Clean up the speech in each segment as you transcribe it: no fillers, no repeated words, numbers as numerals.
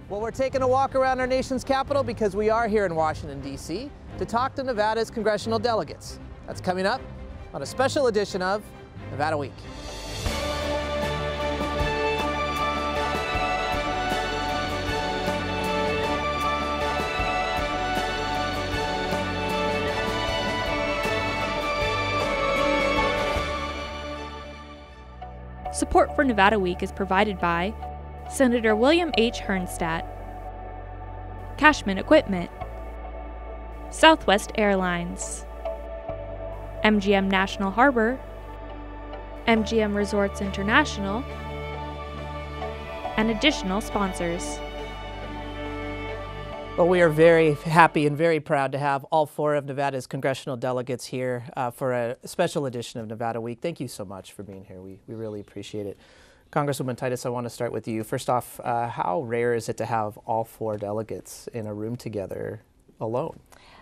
Well, we're taking a walk around our nation's capital because we are here in Washington, D.C. to talk to Nevada's congressional delegates. That's coming up on a special edition of Nevada Week. Support for Nevada Week is provided by Senator William H. Hernstat, Cashman Equipment, Southwest Airlines, MGM National Harbor, MGM Resorts International, and additional sponsors. Well, we are very happy and very proud to have all four of Nevada's congressional delegates here for a special edition of Nevada Week. Thank you so much for being here. We really appreciate it. Congresswoman Titus, I want to start with you. First off, how rare is it to have all four delegates in a room together alone?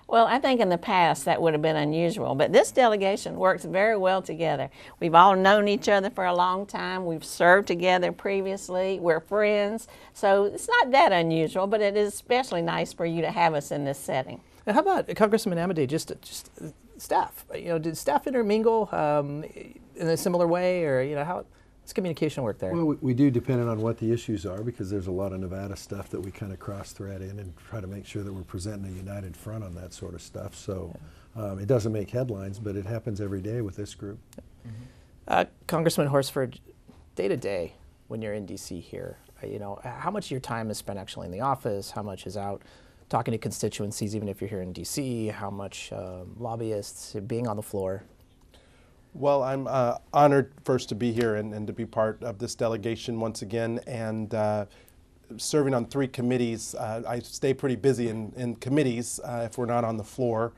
Well, I think in the past that would have been unusual, but this delegation works very well together. We've all known each other for a long time. We've served together previously. We're friends. So it's not that unusual, but it is especially nice for you to have us in this setting. And how about Congressman Amodei, just staff? You know, did staff intermingle in a similar way, or how? Does communication work there? Well, we do, depending on what the issues are, because there's a lot of Nevada stuff that we kind of cross-thread in and try to make sure that we're presenting a united front on that sort of stuff. So it doesn't make headlines, but it happens every day with this group. Congressman Horsford, day to day when you're in D.C. here, how much of your time is spent actually in the office? How much is out talking to constituencies, even if you're here in D.C.? How much lobbyists, being on the floor? Well, I'm honored first to be here and to be part of this delegation once again, and serving on 3 committees. I stay pretty busy in committees if we're not on the floor,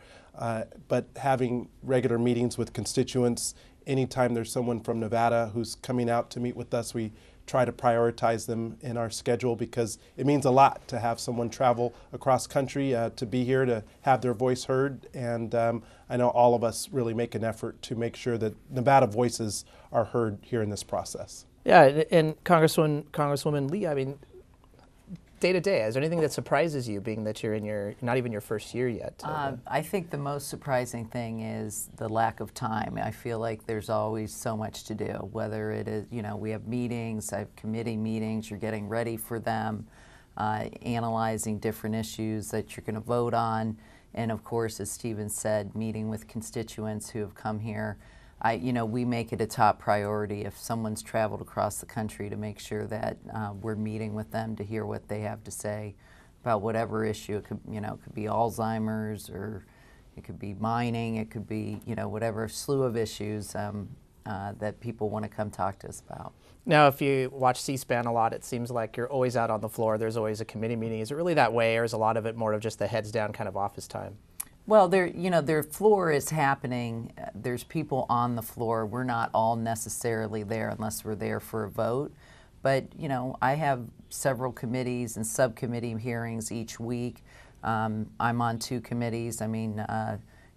but having regular meetings with constituents. Anytime there's someone from Nevada who's coming out to meet with us, we try to prioritize them in our schedule, because it means a lot to have someone travel across country to be here to have their voice heard. And I know all of us really make an effort to make sure that Nevada voices are heard here in this process. Yeah, and Congresswoman Lee, I mean, day to day, is there anything that surprises you, being that you're in not even your first year yet? I think the most surprising thing is the lack of time. I feel like there's always so much to do, whether it is, we have meetings, I have committee meetings, you're getting ready for them, analyzing different issues that you're going to vote on, and of course, as Stephen said, meeting with constituents who have come here. We make it a top priority if someone's traveled across the country to make sure that we're meeting with them to hear what they have to say about whatever issue. It could, it could be Alzheimer's, or it could be mining, it could be, whatever slew of issues that people want to come talk to us about. Now, if you watch C-SPAN a lot, it seems like you're always out on the floor. There's always a committee meeting. Is it really that way, or is a lot of it more of just the heads down kind of office time? Well, their floor is happening. There's people on the floor. We're not all necessarily there unless we're there for a vote. But, I have several committees and subcommittee hearings each week. I'm on 2 committees. I mean,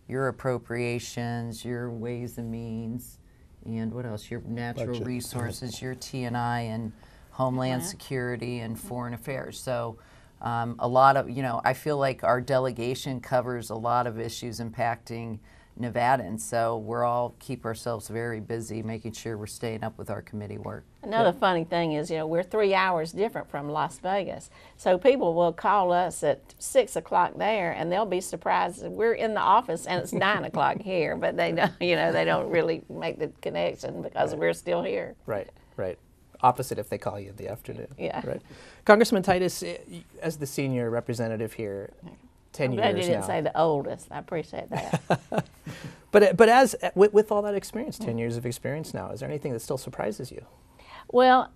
your appropriations, your ways and means, and what else? Your natural resources, your T&I, and Homeland Security and Foreign Affairs. So. A lot of, I feel like our delegation covers a lot of issues impacting Nevadans, so we're all keep ourselves very busy making sure we're staying up with our committee work. Another funny thing is, we're 3 hours different from Las Vegas, so people will call us at 6 o'clock there, and they'll be surprised that we're in the office and it's 9 o'clock here, but they don't, they don't really make the connection because we're still here. Right. Opposite if they call you in the afternoon. Yeah. Right. Congressman Titus, as the senior representative here, 10 years now. I'm glad you didn't say the oldest. I appreciate that. But as with all that experience, 10 years of experience now, is there anything that still surprises you? Well,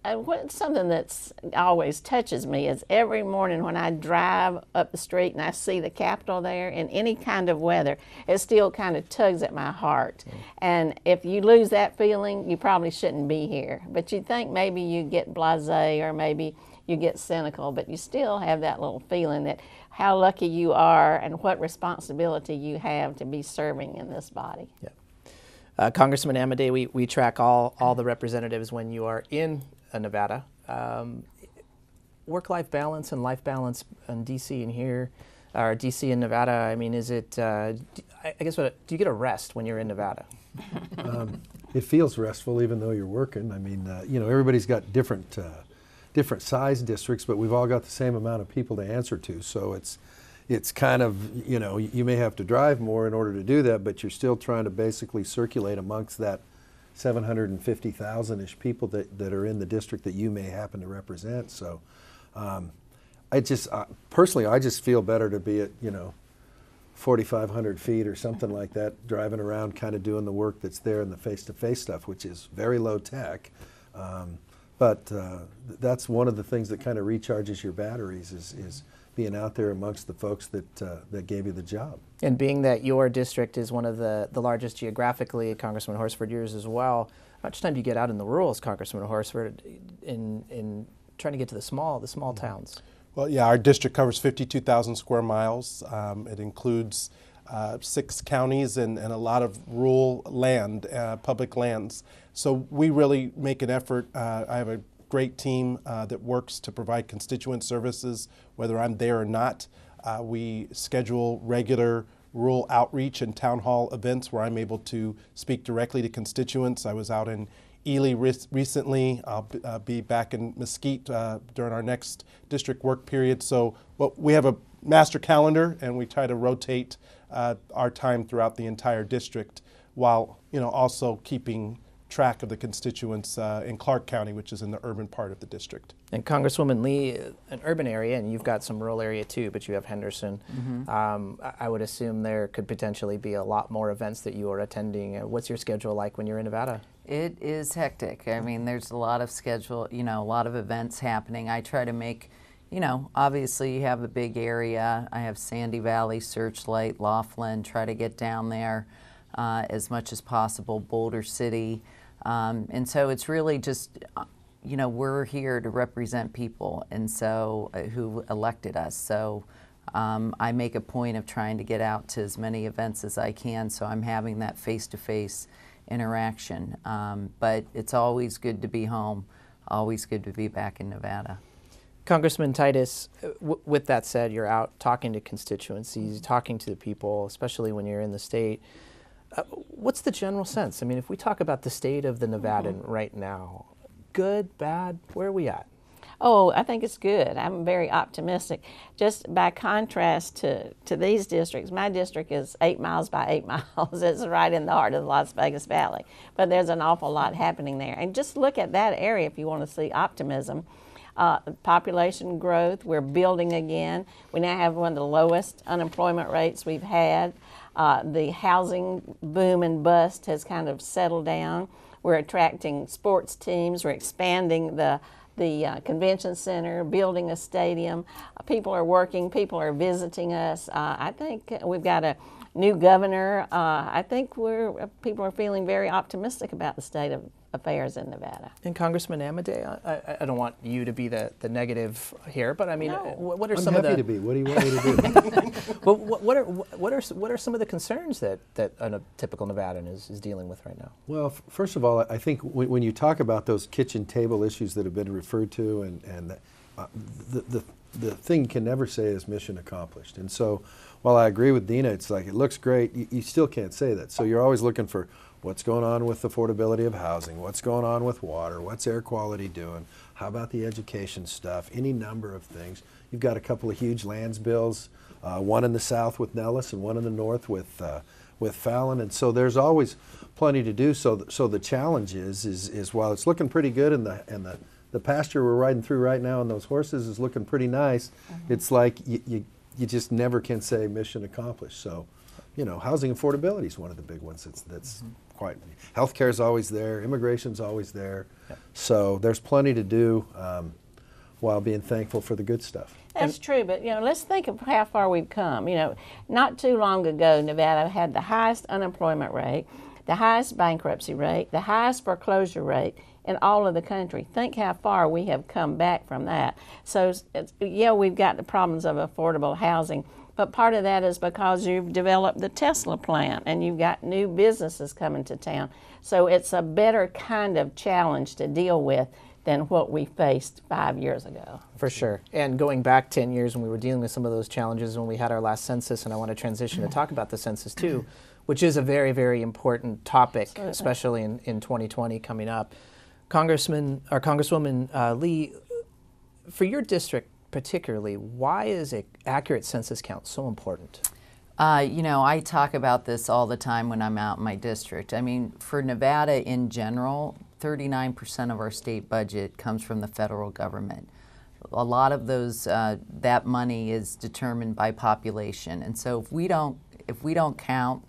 something that's always touches me is every morning when I drive up the street and I see the Capitol there in any kind of weather, it still kind of tugs at my heart. And if you lose that feeling, you probably shouldn't be here. But you'd think maybe you get blasé, or maybe you get cynical, but you still have that little feeling that how lucky you are and what responsibility you have to be serving in this body. Yeah. Congressman Amodei, we track all the representatives when you are in Nevada. work-life balance and life balance in D.C. and here, or D.C. and Nevada? I mean, is it, I guess, do you get a rest when you're in Nevada? It feels restful even though you're working. I mean, you know, everybody's got different size districts, but we've all got the same amount of people to answer to. So it's kind of, you know, you may have to drive more in order to do that, but you're still trying to basically circulate amongst that 750,000-ish people that are in the district that you may happen to represent. So personally, I just feel better to be at, you know, 4,500 feet or something like that, driving around kind of doing the work that's there in the face-to-face stuff, which is very low tech. But that's one of the things that kind of recharges your batteries is being out there amongst the folks that gave you the job. And being that your district is one of the largest geographically, Congressman Horsford, yours as well, how much time do you get out in the rurals, Congressman Horsford, in trying to get to the small towns? Well, yeah, our district covers 52,000 square miles. It includes 6 counties and a lot of rural land, public lands. So we really make an effort. I have a great team that works to provide constituent services, whether I'm there or not. We schedule regular rural outreach and town hall events where I'm able to speak directly to constituents. I was out in Ely recently. I'll be back in Mesquite during our next district work period. So we have a master calendar, and we try to rotate our time throughout the entire district, while also keeping track of the constituents in Clark County, which is in the urban part of the district. And Congresswoman Lee, an urban area, and you've got some rural area too, but you have Henderson. Mm-hmm. I would assume there could potentially be a lot more events that you are attending. What's your schedule like when you're in Nevada? It is hectic. I mean, there's a lot of schedule, a lot of events happening. I try to make, obviously you have a big area. I have Sandy Valley, Searchlight, Laughlin, try to get down there as much as possible, Boulder City. And so it's really just, we're here to represent people, and so who elected us. So I make a point of trying to get out to as many events as I can, so I'm having that face-to-face interaction. But it's always good to be home, always good to be back in Nevada. Congressman Titus, with that said, you're out talking to constituencies, talking to the people, especially when you're in the state. What's the general sense? I mean, if we talk about the state of the Nevadan right now, good, bad, where are we at? Oh, I think it's good. I'm very optimistic. Just by contrast to these districts, my district is 8 miles by 8 miles. It's right in the heart of the Las Vegas Valley. But there's an awful lot happening there. And just look at that area if you want to see optimism. Population growth, we're building again. We now have one of the lowest unemployment rates we've had. The housing boom and bust has kind of settled down. We're attracting sports teams. We're expanding the convention center, building a stadium. People are working. People are visiting us. I think we've got a new governor. I think people are feeling very optimistic about the state of affairs in Nevada. And Congressman Amodei, I don't want you to be the negative here, but I mean, no. What are some of the? I'm happy to be. What do you want me to do? But what are some of the concerns that a typical Nevadan is dealing with right now? Well, first of all, I think when you talk about those kitchen table issues that have been referred to, and the thing you can never say is mission accomplished. And so, while I agree with Dina, it's like it looks great, you still can't say that. So you're always looking for what's going on with affordability of housing, what's going on with water, what's air quality doing, how about the education stuff, any number of things. You've got a couple of huge lands bills, one in the south with Nellis and one in the north with Fallon, and so there's always plenty to do. So the challenge is while it's looking pretty good and the pasture we're riding through right now and those horses is looking pretty nice, it's like you just never can say mission accomplished. So, housing affordability is one of the big ones that's quite, healthcare is always there, immigration's always there. Yep. So there's plenty to do while being thankful for the good stuff. That's true, but let's think of how far we've come. Not too long ago, Nevada had the highest unemployment rate, the highest bankruptcy rate, the highest foreclosure rate in all of the country. Think how far we have come back from that. So, we've got the problems of affordable housing, but part of that is because you've developed the Tesla plant and you've got new businesses coming to town. So it's a better kind of challenge to deal with than what we faced 5 years ago. For sure. And going back 10 years when we were dealing with some of those challenges when we had our last census, and I want to transition to talk about the census too, which is a very, very important topic, especially in 2020 coming up. Congresswoman Lee, for your district particularly, why is an accurate census count so important? You know, I talk about this all the time when I'm out in my district. I mean, for Nevada in general, 39% of our state budget comes from the federal government. A lot of those, that money is determined by population. And so if we don't count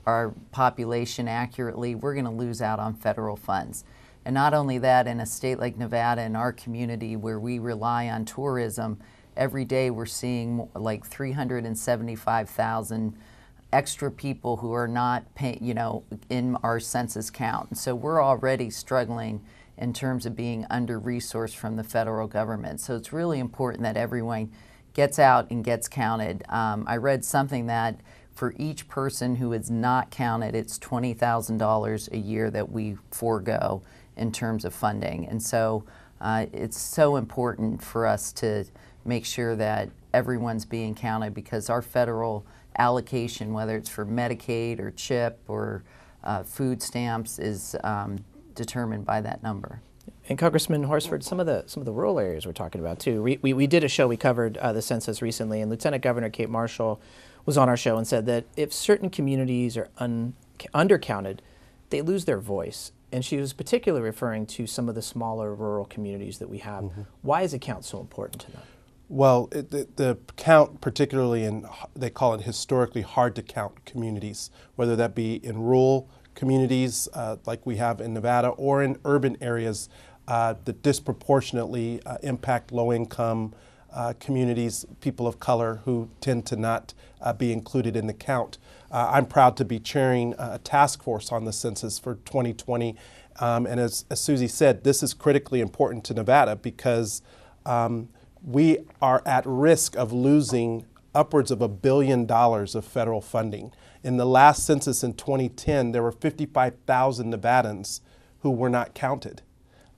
our population accurately, we're going to lose out on federal funds. And not only that, in a state like Nevada, in our community where we rely on tourism, every day we're seeing like 375,000 extra people who are not in our census count. And so we're already struggling in terms of being under-resourced from the federal government. So it's really important that everyone gets out and gets counted. I read something that for each person who is not counted, it's $20,000 a year that we forego in terms of funding. And so it's so important for us to make sure that everyone's being counted, because our federal allocation, whether it's for Medicaid or CHIP or food stamps, is determined by that number. And Congressman Horsford, some of the rural areas we're talking about too. We did a show, we covered the census recently, and Lieutenant Governor Kate Marshall was on our show and said that if certain communities are undercounted, they lose their voice. And she was particularly referring to some of the smaller rural communities that we have. Why is a count so important to them? Well, the count, particularly in, they call it historically hard to count communities, whether that be in rural communities like we have in Nevada, or in urban areas that disproportionately impact low-income communities, people of color who tend to not be included in the count. I'm proud to be chairing a task force on the census for 2020. And as Susie said, this is critically important to Nevada because we are at risk of losing upwards of $1 billion of federal funding. In the last census in 2010, there were 55,000 Nevadans who were not counted.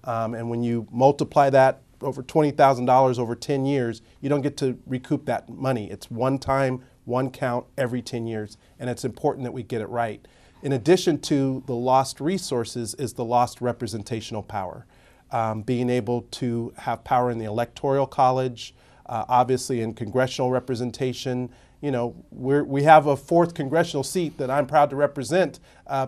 And when you multiply that over $20,000 over 10 years, you don't get to recoup that money. It's one time, one count every 10 years, and it's important that we get it right. In addition to the lost resources is the lost representational power. Being able to have power in the Electoral College, obviously in congressional representation. You know, we have a 4th congressional seat that I'm proud to represent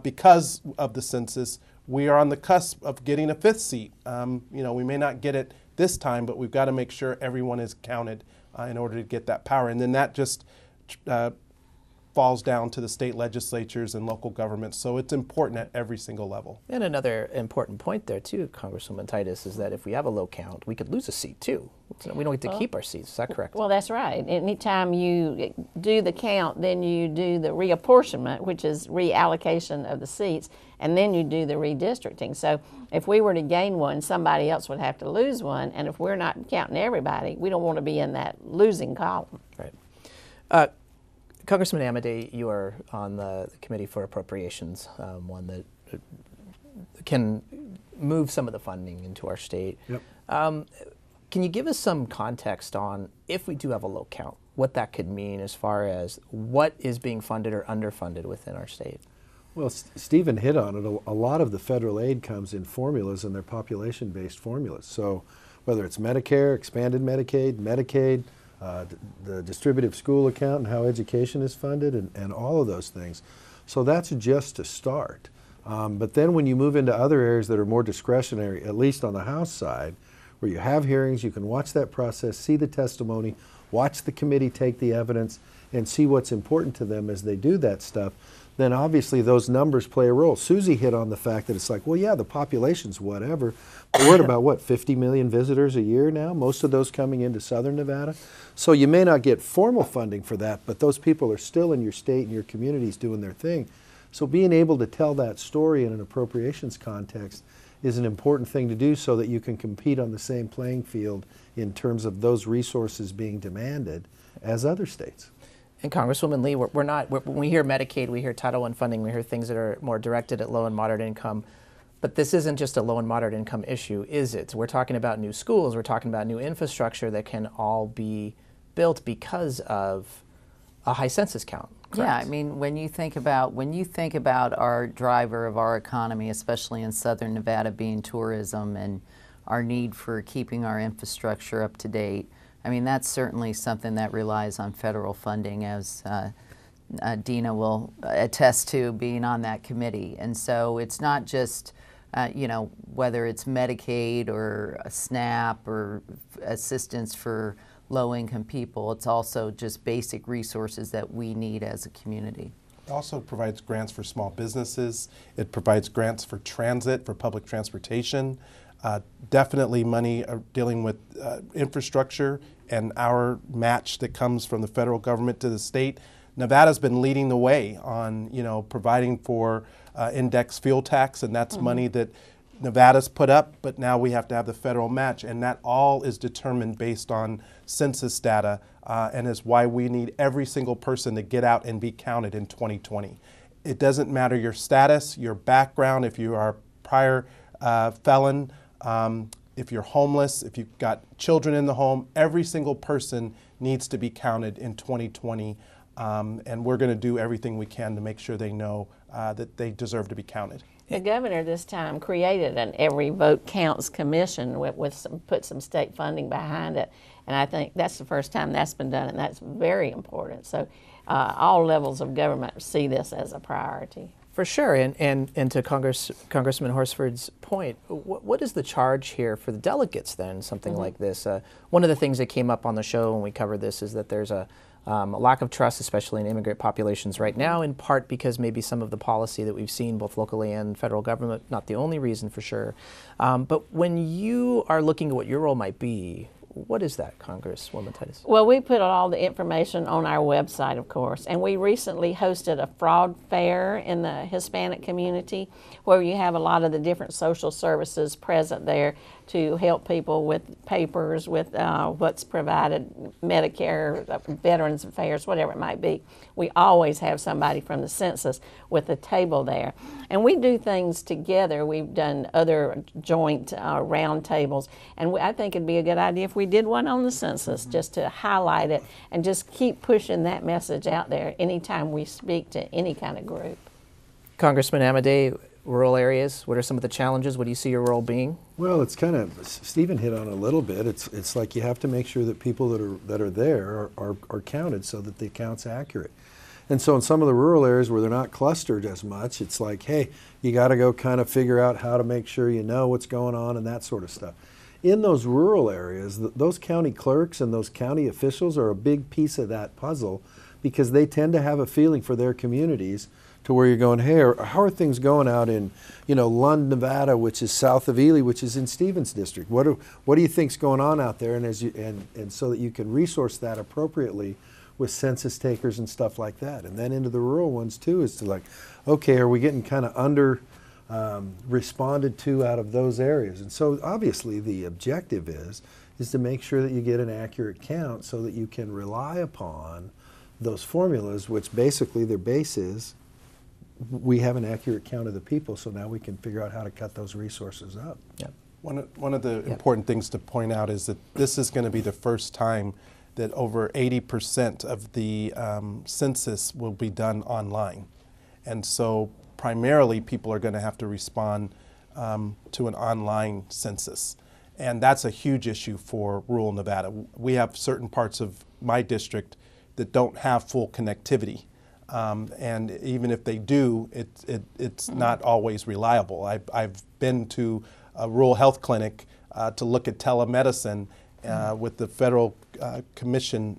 because of the census. We are on the cusp of getting a 5th seat. You know, we may not get it this time, but we've got to make sure everyone is counted in order to get that power. And then that just falls down to the state legislatures and local governments. So it's important at every single level. And another important point there too, Congresswoman Titus, is that if we have a low count, we could lose a seat too. So we don't get to keep our seats. Is that correct? Well, that's right. Anytime you do the count, then you do the reapportionment, which is reallocation of the seats, and then you do the redistricting. So if we were to gain one, somebody else would have to lose one, and if we're not counting everybody, we don't want to be in that losing column. Right. Congressman Amodei, you are on the Committee for Appropriations, one that can move some of the funding into our state. Yep. Can you give us some context on, if we do have a low count, what that could mean as far as what is being funded or underfunded within our state? Well, Stephen hit on it. A lot of the federal aid comes in formulas, and they're population-based formulas. So whether it's Medicare, expanded Medicaid, Medicaid, the distributive school account and how education is funded, and all of those things. So that's just a start. But then when you move into other areas that are more discretionary, at least on the House side, where you have hearings, you can watch that process, see the testimony, watch the committee take the evidence, and see what's important to them as they do that stuff, then obviously those numbers play a role. Susie hit on the fact that it's like, well, yeah, the population's whatever, but we're at about, what, 50 million visitors a year now, most of those coming into southern Nevada. So you may not get formal funding for that, but those people are still in your state and your communities doing their thing. So being able to tell that story in an appropriations context is an important thing to do so that you can compete on the same playing field in terms of those resources being demanded as other states. And Congresswoman Lee, when we hear Medicaid, we hear Title I funding, we hear things that are more directed at low and moderate income. But this isn't just a low and moderate income issue, is it? We're talking about new schools, we're talking about new infrastructure that can all be built because of a high census count. Correct? Yeah, I mean, when you think about our driver of our economy, especially in southern Nevada, being tourism and our need for keeping our infrastructure up to date, I mean, that's certainly something that relies on federal funding, as Dina will attest to, being on that committee. And so it's not just you know, whether it's Medicaid or a SNAP or assistance for low-income people, it's also just basic resources that we need as a community. It also provides grants for small businesses. It provides grants for transit, for public transportation. Definitely money dealing with infrastructure and our match that comes from the federal government to the state. Nevada's been leading the way on, you know, providing for index fuel tax, and that's money that Nevada's put up, but now we have to have the federal match, and that all is determined based on census data, and is why we need every single person to get out and be counted in 2020. It doesn't matter your status, your background, if you are a prior felon, if you're homeless, if you've got children in the home, every single person needs to be counted in 2020. And we're going to do everything we can to make sure they know that they deserve to be counted. The governor this time created an Every Vote Counts Commission put some state funding behind it, and I think that's the first time that's been done, and that's very important. So all levels of government see this as a priority. For sure, and to Congressman Horsford's point, what is the charge here for the delegates then, something like this? One of the things that came up on the show when we covered this is that there's a lack of trust, especially in immigrant populations right now, in part because maybe some of the policy that we've seen both locally and federal government, not the only reason for sure. But when you are looking at what your role might be, what is that, Congresswoman Titus? Well, we put all the information on our website, of course, and we recently hosted a fraud fair in the Hispanic community where you have a lot of the different social services present there to help people with papers, with what's provided, Medicare, Veterans Affairs, whatever it might be. We always have somebody from the Census with a table there. And we do things together. We've done other joint round tables, and I think it'd be a good idea if we did one on the Census, just to highlight it and just keep pushing that message out there anytime we speak to any kind of group. Congressman Amodei, rural areas, what are some of the challenges? What do you see your role being? Well, it's kind of, Stephen hit on it a little bit. It's like you have to make sure that people that are there are counted so that the count's accurate. And so in some of the rural areas where they're not clustered as much, it's like, hey, you got to go kind of figure out how to make sure you know what's going on and that sort of stuff. In those rural areas, those county clerks and those county officials are a big piece of that puzzle because they tend to have a feeling for their communities to where you're going, hey, how are things going out in, you know, Lund, Nevada, which is south of Ely, which is in Stevens District? What do you think's going on out there? And so that you can resource that appropriately with census takers and stuff like that. And then into the rural ones too is to like, okay, are we getting kind of under responded to out of those areas? And so obviously the objective is to make sure that you get an accurate count so that you can rely upon those formulas, which basically their base is we have an accurate count of the people, so now we can figure out how to cut those resources up. Yep. One of the important things to point out is that this is going to be the first time that over 80% of the census will be done online. And so primarily people are going to have to respond to an online census. And that's a huge issue for rural Nevada. We have certain parts of my district that don't have full connectivity. And even if they do, it's not always reliable. I've been to a rural health clinic to look at telemedicine with the federal commission,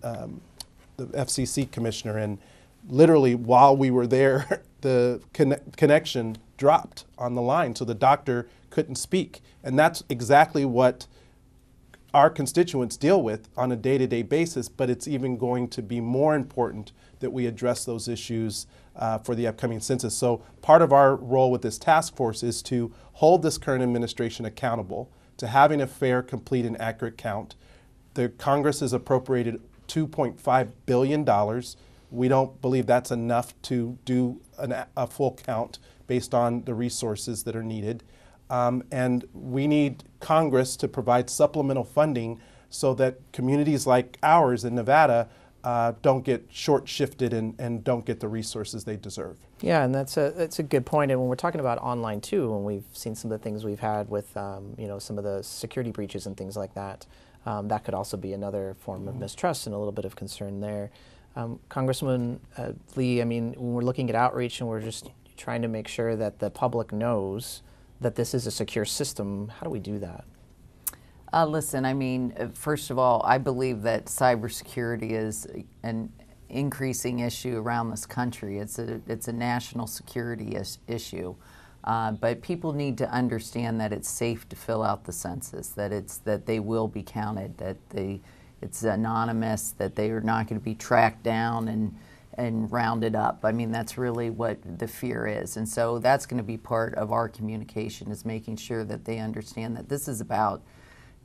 the FCC commissioner, and literally while we were there, the connection dropped on the line, so the doctor couldn't speak. And that's exactly what our constituents deal with on a day-to-day basis, but it's even going to be more important that we address those issues for the upcoming census. So part of our role with this task force is to hold this current administration accountable to having a fair, complete, and accurate count. The Congress has appropriated $2.5 billion. We don't believe that's enough to do a full count based on the resources that are needed. and we need Congress to provide supplemental funding so that communities like ours in Nevada don't get short-shifted and don't get the resources they deserve. Yeah, and that's a good point. And when we're talking about online too, when we've seen some of the things we've had with you know, some of the security breaches and things like that, that could also be another form of mistrust and a little bit of concern there. Congressman Lee, I mean, when we're looking at outreach and we're just trying to make sure that the public knows that this is a secure system, how do we do that? Listen, I mean, first of all, I believe that cybersecurity is an increasing issue around this country. It's a national security issue. But people need to understand that it's safe to fill out the census, that they will be counted, that it's anonymous, that they are not going to be tracked down and rounded up. I mean, that's really what the fear is. And so that's going to be part of our communication, is making sure that they understand that this is about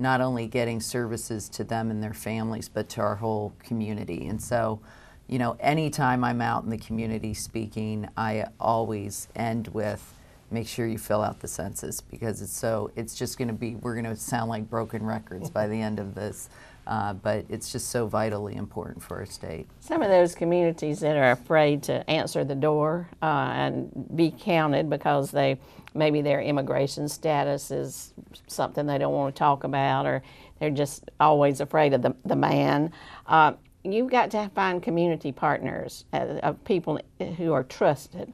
not only getting services to them and their families, but to our whole community. And so, you know, anytime I'm out in the community speaking, I always end with, make sure you fill out the census, because it's just going to be, we're going to sound like broken records by the end of this, but it's just so vitally important for our state. Some of those communities that are afraid to answer the door and be counted because maybe their immigration status is something they don't want to talk about, or they're just always afraid of the man. You've got to find community partners of people who are trusted.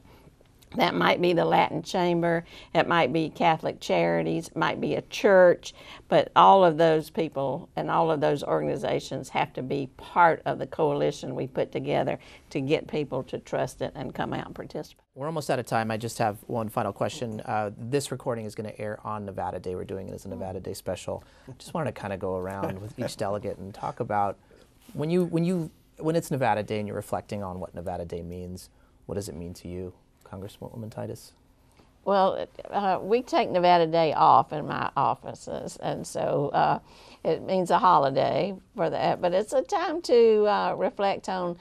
That might be the Latin Chamber, it might be Catholic Charities, it might be a church, but all of those people and all of those organizations have to be part of the coalition we put together to get people to trust it and come out and participate. We're almost out of time. I just have one final question. This recording is going to air on Nevada Day. We're doing it as a Nevada Day special. Just wanted to kind of go around with each delegate and talk about when it's Nevada Day and you're reflecting on what Nevada Day means, what does it mean to you? Congresswoman Titus? Well, we take Nevada Day off in my offices, and so it means a holiday for that, but it's a time to reflect on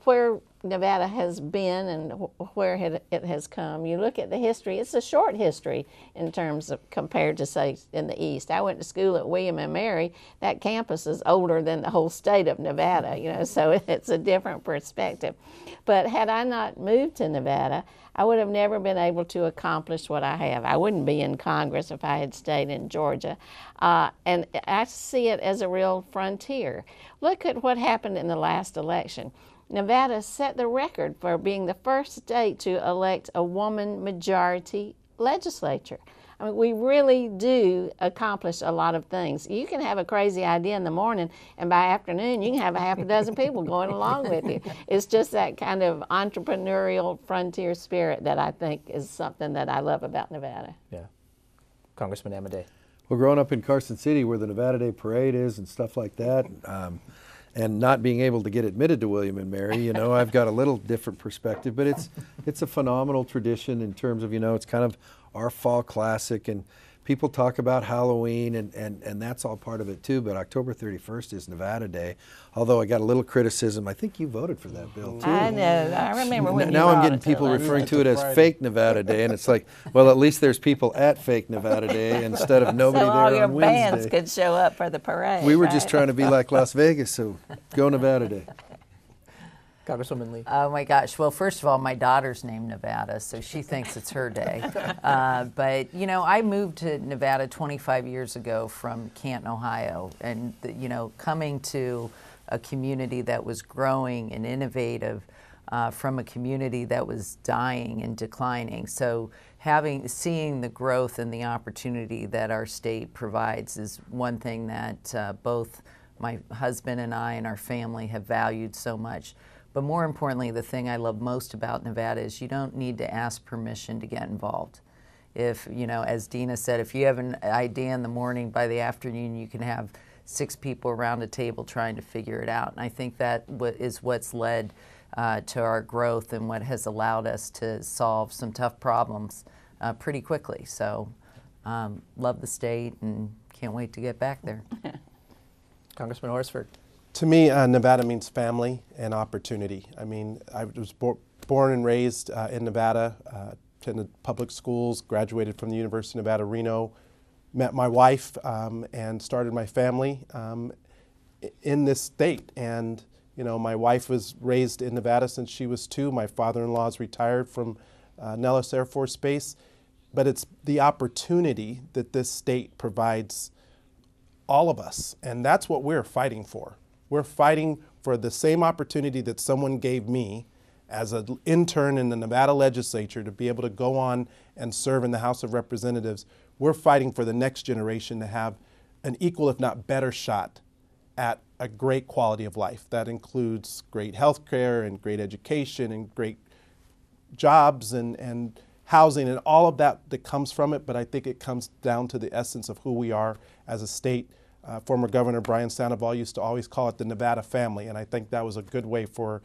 where Nevada has been and where it has come. You look at the history, it's a short history in terms of compared to, say, in the East. I went to school at William and Mary. That campus is older than the whole state of Nevada, you know, so it's a different perspective. But had I not moved to Nevada, I would have never been able to accomplish what I have. I wouldn't be in Congress if I had stayed in Georgia. And I see it as a real frontier. Look at what happened in the last election. Nevada set the record for being the first state to elect a woman majority legislature. I mean, we really do accomplish a lot of things. You can have a crazy idea in the morning, and by afternoon you can have a half a dozen people going along with you. It's just that kind of entrepreneurial frontier spirit that I think is something that I love about Nevada. Yeah. Congressman Amodei. Well, growing up in Carson City where the Nevada Day Parade is and stuff like that, and not being able to get admitted to William and Mary, you know, I've got a little different perspective, but it's a phenomenal tradition in terms of, you know, it's kind of our fall classic, and people talk about Halloween, and that's all part of it too, but October 31st is Nevada Day, although I got a little criticism. I think you voted for that bill too. I know, I remember when now you I'm getting brought it to people us. referring to it as fake Nevada Day, and it's like, well, at least there's people at fake Nevada Day instead of nobody so there all your on bands Wednesday. could show up for the parade. We were right? just trying to be like Las Vegas, so go Nevada Day. Congresswoman Lee. Oh my gosh. Well, first of all, my daughter's named Nevada, so she thinks it's her day. But, you know, I moved to Nevada 25 years ago from Canton, Ohio. And, you know, coming to a community that was growing and innovative from a community that was dying and declining. So seeing the growth and the opportunity that our state provides is one thing that both my husband and I and our family have valued so much. But more importantly, the thing I love most about Nevada is you don't need to ask permission to get involved. If, you know, as Dina said, if you have an idea in the morning, by the afternoon you can have 6 people around a table trying to figure it out. And I think that is what's led to our growth and what has allowed us to solve some tough problems pretty quickly. So love the state and can't wait to get back there. Congressman Horsford. To me, Nevada means family and opportunity. I mean, I was born and raised in Nevada, attended public schools, graduated from the University of Nevada, Reno, met my wife, and started my family in this state. And you know, my wife was raised in Nevada since she was 2. My father-in-law is retired from Nellis Air Force Base. But it's the opportunity that this state provides all of us, and that's what we're fighting for. We're fighting for the same opportunity that someone gave me as an intern in the Nevada legislature to be able to go on and serve in the House of Representatives. We're fighting for the next generation to have an equal, if not better, shot at a great quality of life. That includes great health care and great education and great jobs and housing and all of that comes from it, but I think it comes down to the essence of who we are as a state. Former Governor Brian Sandoval used to always call it the Nevada family, and I think that was a good way for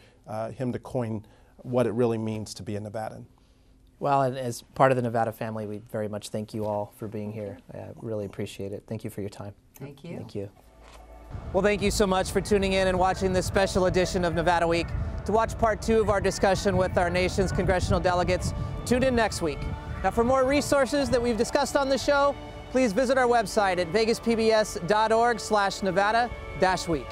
him to coin what it really means to be a Nevadan. Well, and as part of the Nevada family, we very much thank you all for being here. I really appreciate it. Thank you for your time. Thank you. Thank you. Well, thank you so much for tuning in and watching this special edition of Nevada Week. To watch part 2 of our discussion with our nation's congressional delegates, tune in next week. Now, for more resources that we've discussed on the show, please visit our website at vegaspbs.org/Nevada-week.